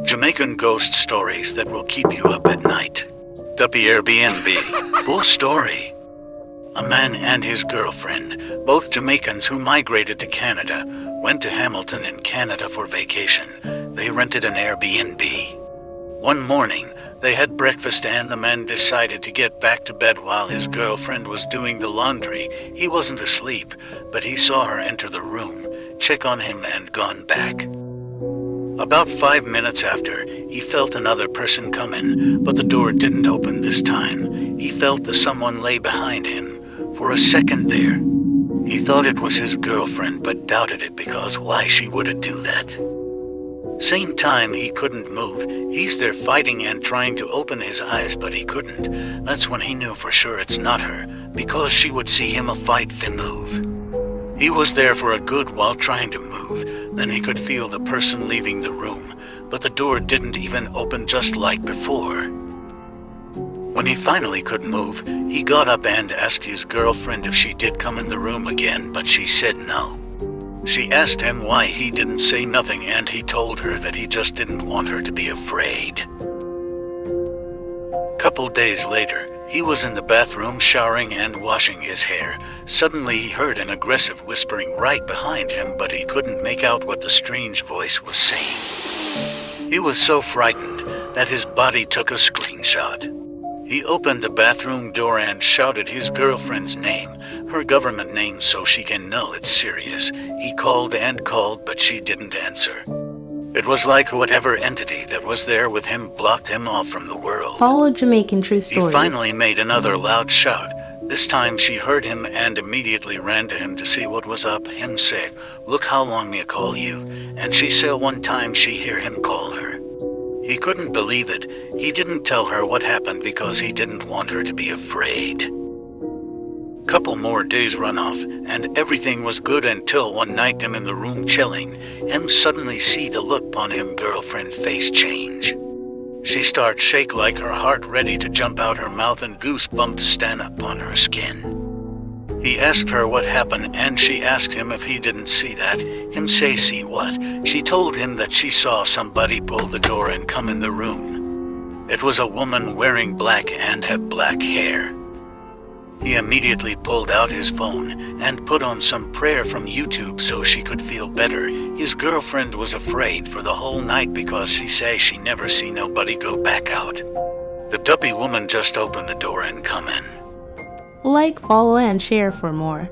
Jamaican ghost stories that will keep you up at night. Duppy BNB. Full story. A man and his girlfriend, both Jamaicans who migrated to Canada, went to Hamilton in Canada for vacation. They rented an Airbnb. One morning, they had breakfast and the man decided to get back to bed while his girlfriend was doing the laundry. He wasn't asleep, but he saw her enter the room, check on him and gone back. About 5 minutes after, he felt another person come in, but the door didn't open this time. He felt the someone lay behind him. For a second there, he thought it was his girlfriend, but doubted it because why she would do that. Same time, he couldn't move. He's there fighting and trying to open his eyes, but he couldn't. That's when he knew for sure it's not her, because she would see him a fight fi move. He was there for a good while trying to move. Then he could feel the person leaving the room, but the door didn't even open just like before. When he finally could move, he got up and asked his girlfriend if she did come in the room again, but she said no. She asked him why he didn't say nothing, and he told her that he just didn't want her to be afraid. Couple days later, he was in the bathroom showering and washing his hair. Suddenly he heard an aggressive whispering right behind him, but he couldn't make out what the strange voice was saying. He was so frightened that his body took a screenshot. He opened the bathroom door and shouted his girlfriend's name, her government name, so she can know it's serious. He called and called, but she didn't answer. It was like whatever entity that was there with him blocked him off from the world. Follow Jamaican true stories. He finally made another loud shout. This time she heard him and immediately ran to him to see what was up. Him say, "Look how long me call you." And she said one time she hear him call her. He couldn't believe it. He didn't tell her what happened because he didn't want her to be afraid. Couple more days run off, and everything was good until one night him in the room chilling, him suddenly see the look on him girlfriend face change. She start shake like her heart ready to jump out her mouth and goosebumps stand up on her skin. He asked her what happened and she asked him if he didn't see that. Him say see what? She told him that she saw somebody pull the door and come in the room. It was a woman wearing black and have black hair. He immediately pulled out his phone and put on some prayer from YouTube so she could feel better. His girlfriend was afraid for the whole night because she says she never see nobody go back out. The Duppy woman just opened the door and come in. Like, follow, and share for more.